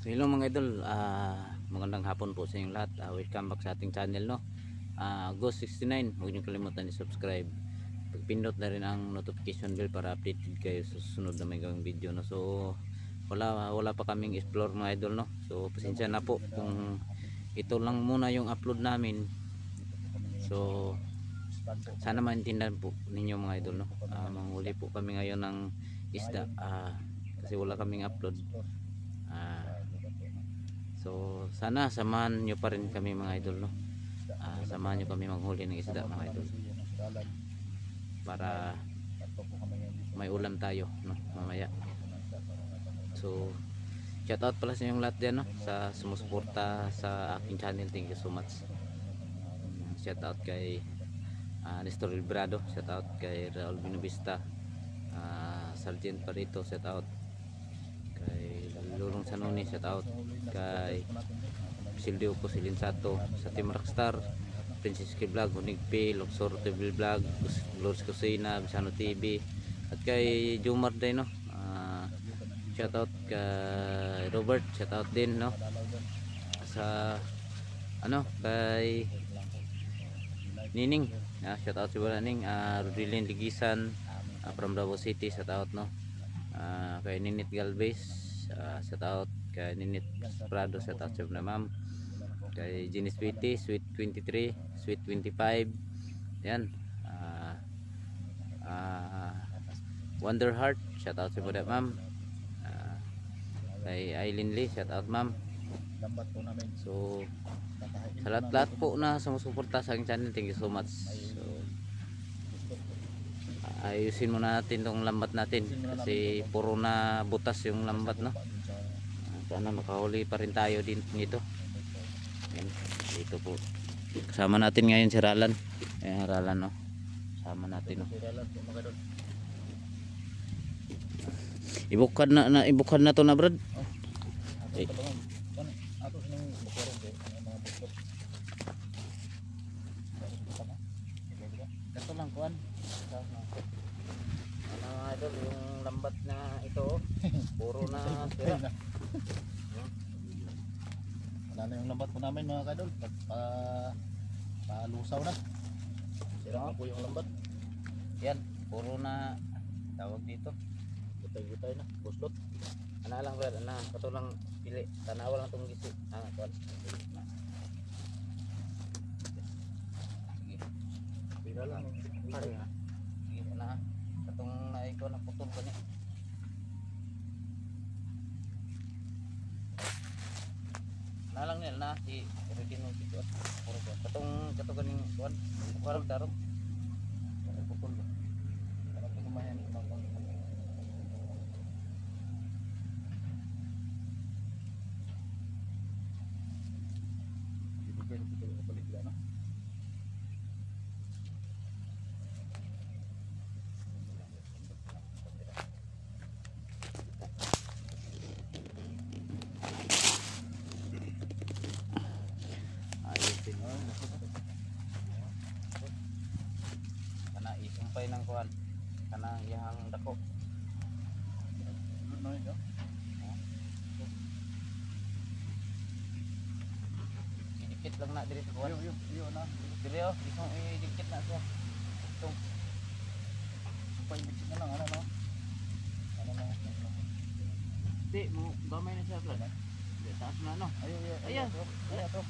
So hello mga idol, magandang hapon po sa inyong lahat. Welcome back sa ating channel, no. Ghost 69, huwag niyo kalimutan i-subscribe. Pagpindot na rin ang notification bell para updated kayo sa susunod na may gawing video, no. So wala pa kaming explore mga idol, no. So pasensya na po kung ito lang muna yung upload namin. So sana maintindihan po ninyo mga idol, no. Manghuli po kami ngayon ng isda kasi wala kaming upload. So sana samahan nyo pa rin kami mga idol, no. Samahan nyo kami manghuli ng isda mga idol para may ulam tayo, no, mamaya. So shout out pala sa inyong lahat dyan, no, sa sumusuporta sa aking channel. Thank you so much. Shout out kay Nestor Librado, shout out kay Raul Binubista, Sergeant Parito, shout out kay Lulong Sanoni, shout out kay Silvio Posilinsato sa Team Rockstar, Princess K Vlog, Hunig P, Luxor TV Vlog, Glorious Kusina, Bisano TV, at kay Jomar din, no. Shout out kay Robert, shout out din, no, sa kay Nining, shout out si Nining, Rodilin Ligisan, from Davao City, shout out, no. Kay Ninit Galvez, shout out kay Ninit Prado, shout out sa ma'am, kay Jenny Sweetie, Sweet 23, Sweet 25, yan. Wonder Heart, shout out sa ma'am. Kay Aileen Lee, shout out ma'am. So sa lahat po na sumusuporta sa aking channel, thank you so much. So ayusin muna natin tong lambat natin kasi puro na butas yung lambat, no. Sana makahuli pa rin tayo din nito. Yan, dito po kasama natin ngayon si Ralan. Ralan, no, sama natin, no. Ibukad na to na, Brad. Ito lang kuan. Idol, yung lambat na ito, puro na sira. Wala na yung lambat po namin mga kadol. Palusaw na. Sira na po yung lambat. Yan, puro na tawag dito. Gutay-gutay na. Buslot. Lang Brad, katulang pili. Tanawa lang itong gisi. Kuan. Sige. Pira lang. Sige na. Katong naiko na putol ko niya. Lang nila na si Rodin mo dito. Puro ko. Katong ganing kuan. Parang darong. Putol ba? Parang kumayan ng mga dito pwede putol ko balik na. Kana isumpay ng kuan. Kana yang dako. Ano yun? Dikit lang na diri sa kuan. Yun na. Diri isong dikit na siya. Itong Paibigit na lang. Ano no? Ano no? di mo gamay na siya Brad. Di taas na, no. Ayan. Ito.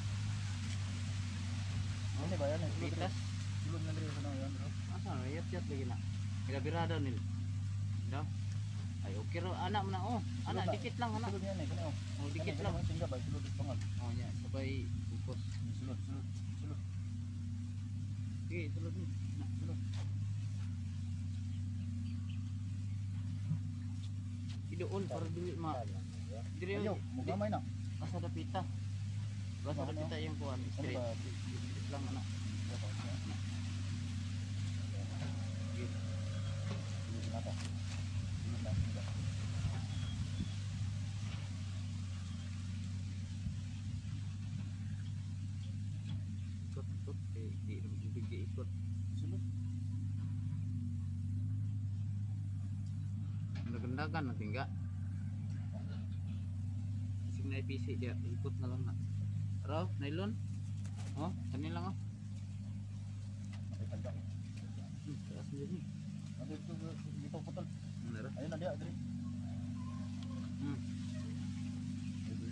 Ano ba yan? Pitas. Sulod na rin ito na yan bro. Asa na yat lagi na. Birada nil. No? Ay okay ro anak mo na, Anak dikit lang anak. Sulod yan eh. Kano? Dikit lang. Tingga ba? Sulod ito pangag. Nya sabay bukos. Sulod. Sige, sulod ni. Sulod. Idoon para dili ma. Diri Ayaw, mugamay na. basta dapita. Basta dapita yung kuan. Ano Straight. ba? Dikit lang anak. Ikot di bigay ikot. Sulod. Nagandagan natin ga. naipisi dia, ikot na lang na. Raw, nylon. Oh, kanin lang oh. Ay, tanda. Taas din. Dito putol. Nara. Ayun na dia, diri.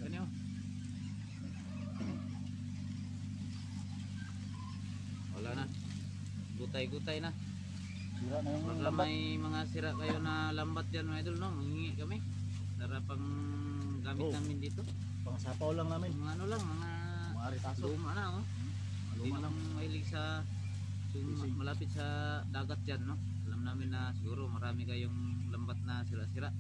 Kani oh. Wala na. Gutay-gutay na. Sira na yung Baka lambat. may mga sira kayo na lambat dyan mga idol, no? Mangingi kami. Para pang gamit Oh. namin dito. Pangsapaw lang namin. Mga ano lang, mga Mga ritaso. luma na, oh. Hindi Luma lang mahilig sa Fishing. malapit sa dagat dyan, no? Alam namin na siguro marami kayong lambat na sira-sira.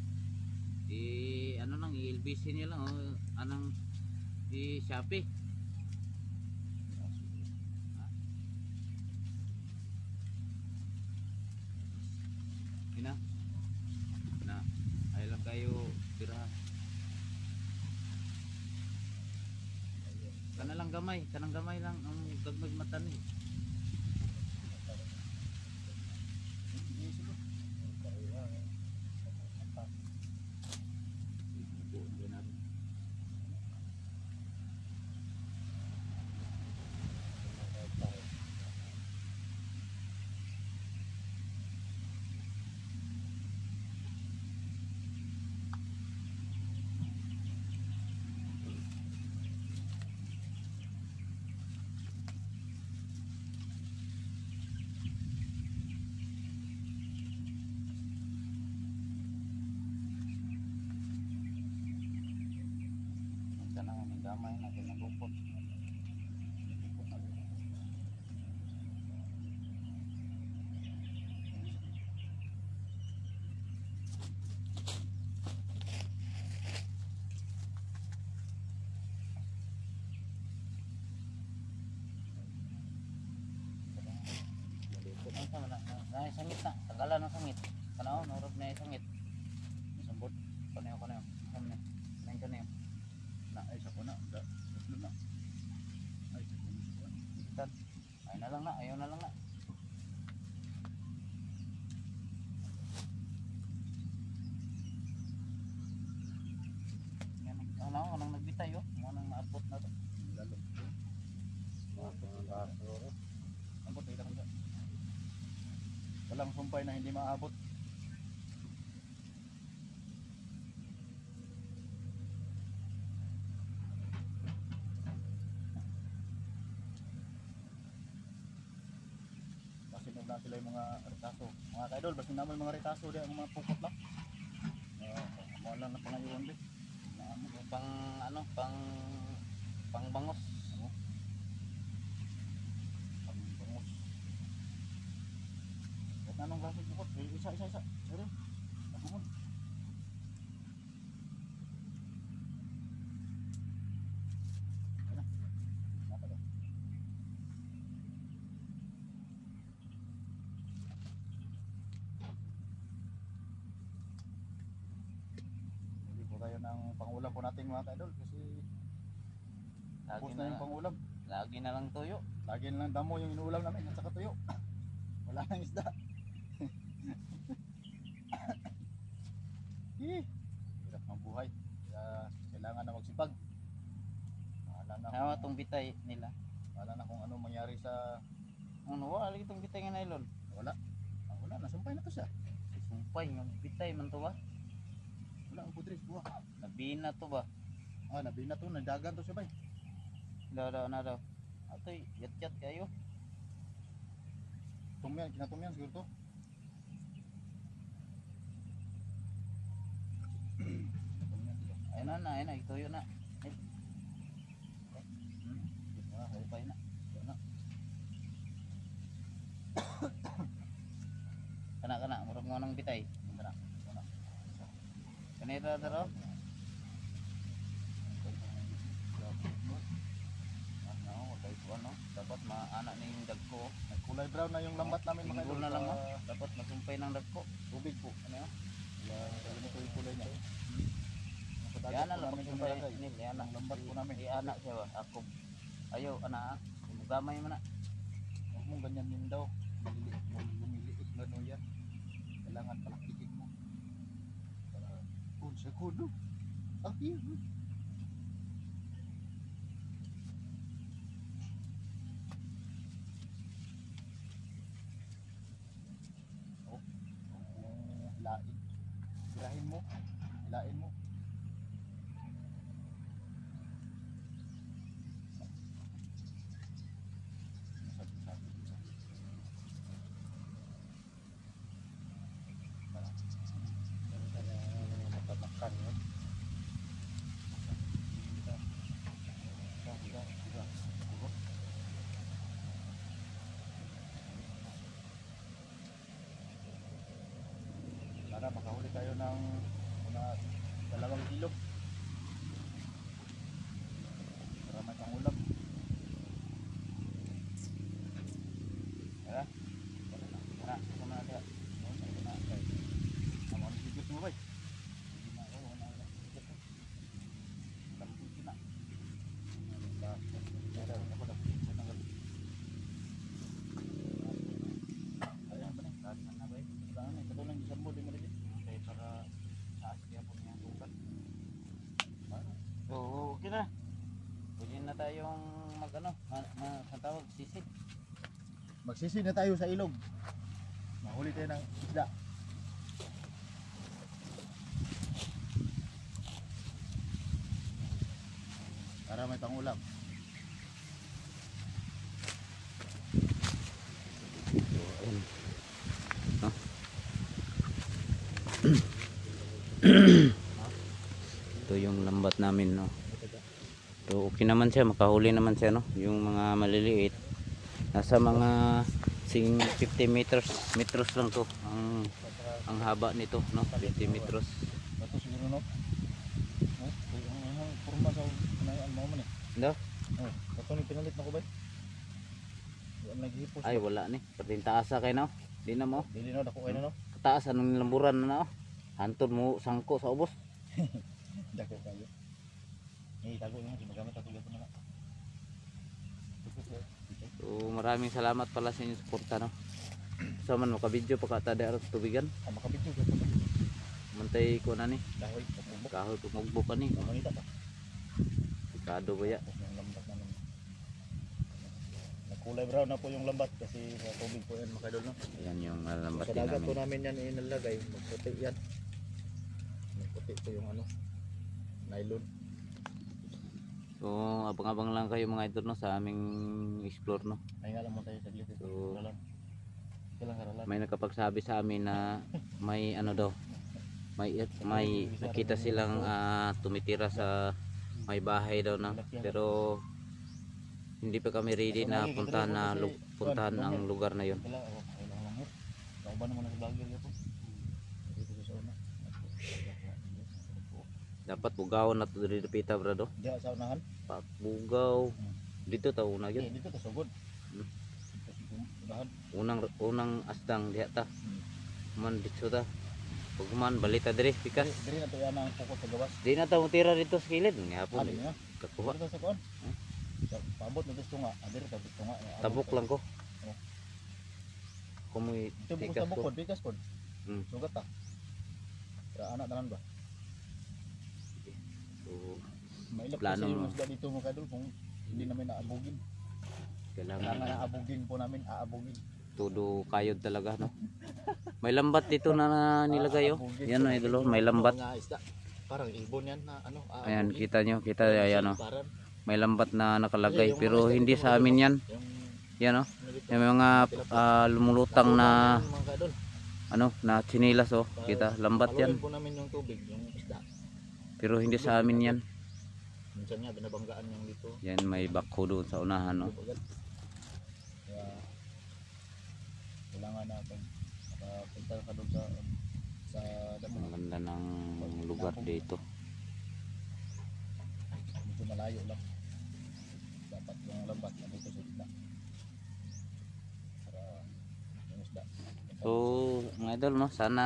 Ano lang, i-LBC niya lang, oh. Anong i-Shopee. Ina. Na. Ay lang kayo tira. Kanang gamay lang ang dagdag mata ni. Kanang gamay na kinalupot. Ang sama na sangit na, tagalan ng sangit. Kanaw, nurog na yung sangit. Sambot. Kanayo. Kanayo. Kanayo. Na ay sa kuna. Muslim na. Ay sa kuna. Itan. Ay na lang na, ayaw na lang na. Yan, ano, anong nagbitay oh. Anong maabot na to. Lalo. Ambot ay lang. Walang sumpay na hindi maabot. Basin na sila yung mga retaso. Mga kaidol, basin naman yung mga retaso diyan, ang mga pukot na. Mga lang na pangayuan din. Pang ano, pang bangos. Pangbangus. Kahit na anong klaseng pukot, isa. Sorry, nagumon. Ano? Napa daw? Hindi po tayo ng pangulam po natin mga kaidol kasi Lagi tapos na yung na, pangulam. lagi na lang tuyo. Lagi na lang damo yung inuulam namin at saka tuyo. Wala nang isda. Hirap ng buhay. Kaya kailangan na magsipag. Wala na, Hawa tong bitay nila. wala na kung ano mangyari sa Ano wala lagi tong bitay nga nylon. wala. Wala, nasumpay na to siya. Sumpay nga bitay man to ba? Wala ang pudris buha. Nabina to ba? Nabina to, nagdagan to siya bay. Daw na daw. Atoy, yat kayo. Tumyan, kinatumyan siguro to. Tumyan siya. Ayun na, ituyo na. Ay, Hupay na. Wala. kana, murag mo nang bitay. Wala. Wala. Kanira daro. Ano, wala ko ano. Dapat maana na yung dagko. Kulay brown na yung lambat namin mga Tinggol idol. na lang sa oh. Dapat masumpay ng dagko. Tubig po. Ano yun? Kaya ganito yung kulay niya. Sa dagat Yan na po lang namin masumpay nilagay. nil. Yan na. Ang lambat po namin. Iana siya ba? Ako. Ayaw, ana. Gamay mo na. Huwag mong ganyan din daw. Lumiliit na no yan. Kailangan palakitin mo. Para segundo. Ang hirap. ng mga 2 kilo. Para may pangulam. Tara. Tara. Ito na natin. Ito na. Ang mga higit mo ba? Hindi na ako. Wala na. Ito na. Ako na. Ayan ba na? Lagi na ba eh? Saan eh? Katulong yung sambo. Di mo rin. Okay, para taas kaya po niya tukan. So, okay na. Pwede na tayong ang tawag, sisid. Magsisid na tayo sa ilog. Mahuli tayo ng isda. Para may pangulam. So, ayun. No? Ito yung lambat namin, no. So, okay naman siya, makahuli naman siya, no. Yung mga maliliit nasa mga 50 metros lang to ang haba nito, no. 50 metros. Ito siguro no. Ang forma sa kanayaan mo man eh. No? Oh, ito ni pinalit na ko ba? Wala naghihipos. Ay, wala ni. Perting taasa kay no. Di na mo. Dili no dako kay no. Taas anong lamburan na, no. Hantod mo sangko sa ubos. Dako kayo. Tago mo magamit ako gato na. So, maraming salamat pala sa inyong suporta, no. So man maka-video pa ka tada aron sa tubigan. Makabidyo gato. Mantay ko na ni. Dahoy pagbumbok. Kahoy pumugbo ka ni. Manita pa. Pikado ba ya? Yung lambat namin. Kulay brown na po yung lambat kasi sa tubig po yan makadol no. Ayan yung lambat Sa din dagat po namin. namin yan inalagay, magputi yan. Magputi po yung ano, nylon. So, abang-abang lang kayo mga idol, no, sa aming explore, no. Ay nga lang mo tayo saglit. So, Kailan? Kailan? may nakapagsabi sa amin na may ano daw, may nakita silang tumitira sa may bahay daw na, pero hindi pa kami ready na puntahan ang lugar na yon. Kailan lang mo. Kauban mo na sa vlogger po. Dito sa una. Dapat bugaw na to diri pita brado. Diya sa unahan. Pak bugaw. Dito ta una gyud. Dito ta sugod. Unahan. Unang asdang diha ta. Man dito ta. Pag man balita diri pikas. Diri na to yan ang pukot sa gawas. Di na ta tira dito sa kilid ngapon. Ali na. Kakuha. Dito sa kuan. Paabot na gusto nga. Diri ta gusto nga. Tabok lang ko. Kumoy Ito bukas tikas tabok ko. pod, bikas pod. Sugat ta. Para anak tanan ba? So, Mailap Plano kasi yung mo. isda dito mga kadol kung hindi namin naabugin. Kailangan kailangan naabugin po namin, aabugin. todo kayod talaga, no. May lambat dito na nilagay, oh. Yan, no, idol, oh. May lambat. Mga isda. Parang ibon yan na ano, Ayan, aabugin. kita nyo, kita ayan, oh. Parang May lambat na nakalagay, Kasi yung pero mga isda hindi dito, sa amin yan. yung Yan, oh. nalito. Yung mga lumulutang na Mga kadol. ano, na chinilas, oh. Kita, lambat yan. Haluin po namin yung tubig, yung isda. Pero hindi sa amin yan. Minsan nga binabanggaan yung dito. Yan, may bakho doon sa unahan, no. Kaya kailangan natin makapunta ka doon sa damo. Ang ganda ng lugar dito. Medyo malayo lang. Dapat yung lambat na dito sa isda. Para yung isda. So, mga idol, no, sana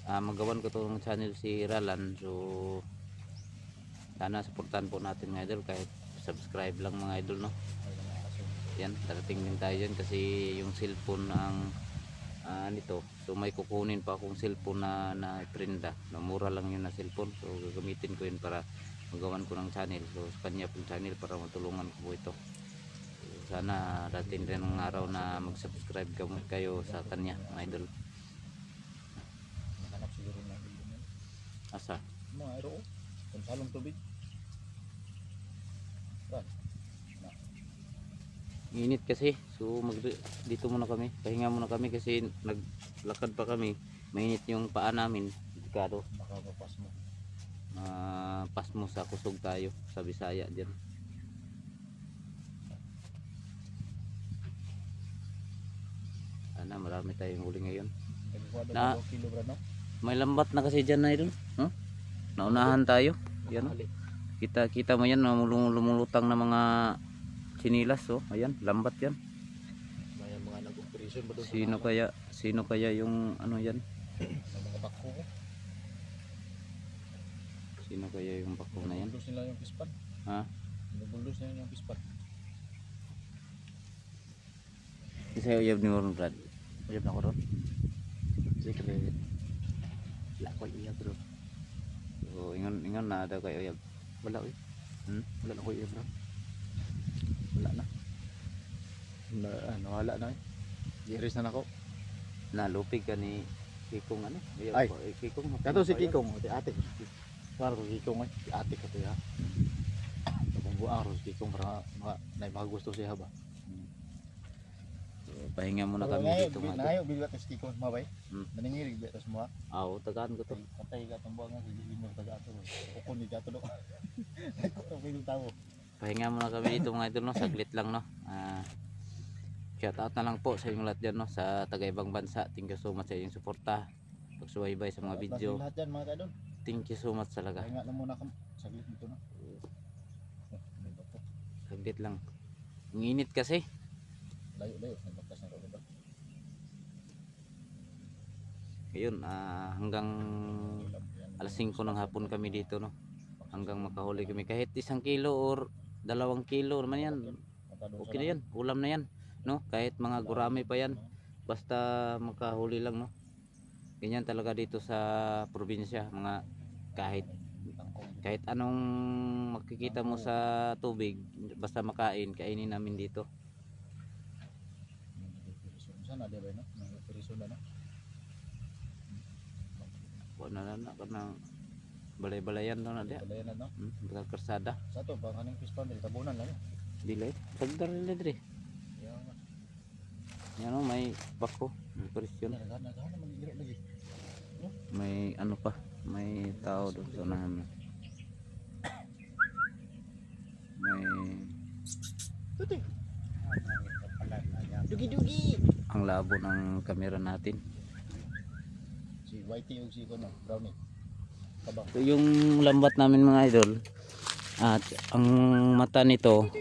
magawan ko tong channel si Ralan. So, sana supportan po natin mga idol, kahit subscribe lang mga idol, no. Yan, darating din tayo dyan kasi yung cellphone ang nito. So, may kukunin pa akong cellphone na prenda. No, mura lang yun na cellphone. So, gagamitin ko yun para magawan ko ng channel. So, sa kanya pong channel para matulungan ko po ito. Sana dating rin ng araw na mag-subscribe kayo sa kanya mga idol. Nahanap siguro ng ibon yan. Asa? Mga aero. Kung salong tubig. Init kasi. So dito muna kami. Pahinga muna kami kasi naglakad pa kami. Mainit yung paa namin. Delikado. Baka mapas mo. Pasmo sa kusog tayo sa Bisaya diyan. Sana marami tayong huli ngayon. Nagkuha doon Na- 2 kilo bro no? May lambat na kasi dyan na idol. No? Naunahan tayo. Yan. Oh. Kita mo yan, lumulutang na mga sinilas. Oh. Ayan, lambat yan. May mga nag-operation ba doon? Sino kaya yung ano yan? May mga bako ko. Sino kaya yung bako na yan? Buldos nila yung pispan. Ha? Buldos nila yung pispan. Isa uyab ni Moron Brad. Uyab na ko doon. Secret. Wala ko uyab bro. So, ingon na ada kay uyab. Wala uy. Wala na ko uyab bro. Wala na. Wala na eh. Giris na ako. Nalupig ka ni Kikong ano? Ay. Kikong. Kato si Kikong, ate. Para ko Kikong ay, si ate ka to ya. Buang ros Kikong para magusto siya ba. So, pahinga muna kami dito mga idol. Nayo bigat si Kikong mabay. Naningirig bigat mo. Aw, tagaan ko to. Patay ka tong buang nga sige mo taga ato. Ukon ni gato do. Ko pili tawo. Pahinga muna kami dito mga idol no, saglit lang no. Shout out na lang po sa inyong lahat dyan no, sa taga-ibang bansa. Thank you so much sa inyong suporta. Pagsubaybay sa mga video. Lahat yan mga kadol. Thank you so much talaga. Pahinga na muna kam saglit dito na. Saglit lang. Ang init kasi. Layo, nagbakas na ro ba? Ayun, hanggang alas 5 ng hapon kami dito no. Hanggang makahuli kami kahit 1 kilo or 2 kilo naman yan. Okay na yan, ulam na yan no, kahit mga gurami pa yan, basta makahuli lang no. Ganyan talaga dito sa probinsya, mga kahit anong makikita mo sa tubig, basta makain, kainin namin dito. Sana di ba no? Nag-operasyon na no. Wala na kanang balay-balayan no na dia. Balayan na no. Bakal karsada. Sa to ba kaning pispan dili tabunan lang. Dilay. Sagdar dili. Yan o, may bako, may presyon. May ano pa, may tao doon sa unahan. May Dugi-dugi. ang labo ng kamera natin. Si Whitey o si Kono, Brownie. Kabang. So, yung lambat namin mga idol, at ang mata nito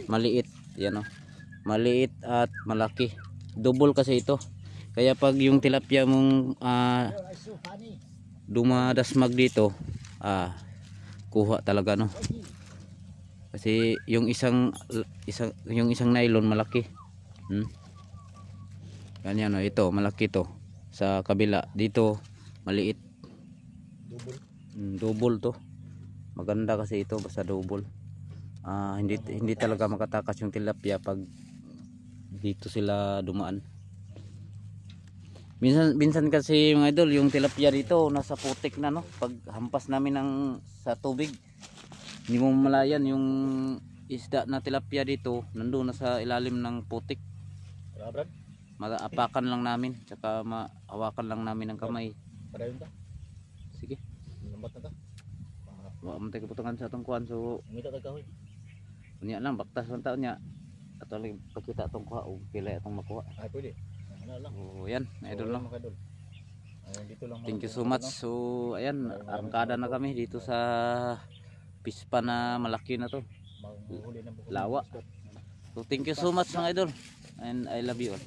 maliit, yan o. Maliit at malaki. Double kasi ito. Kaya pag yung tilapia mong dumadasmag dito, kuha talaga no. Kasi yung isang nylon malaki. Ganyan no, ito malaki to. Sa kabila dito maliit. Double to. Maganda kasi ito basta double. Hindi talaga makatakas yung tilapia pag dito sila dumaan. Minsan kasi mga idol, yung tilapia dito nasa putik na no. Pag hampas namin sa tubig, hindi mo malayan yung isda na tilapia dito, nandoon na sa ilalim ng putik. Maapakan lang namin, tsaka maawakan lang namin ng kamay. Padayon ta. Sige. Lambat na ta. Wa man tay kaputangan sa atong kuan, so Umita ta kahoy. unya lang baktas man taon nya. Ato lang pagkita atong kuha o pila atong makuha. Ay pwede. Ano lang. So ayan, idol no. Ayun dito lang. Thank you so much. So ayan, arangkada na kami dito sa pispa na malaki na to. Manghuli ng buko. Lawa. So thank you so much mga idol. And I love you all.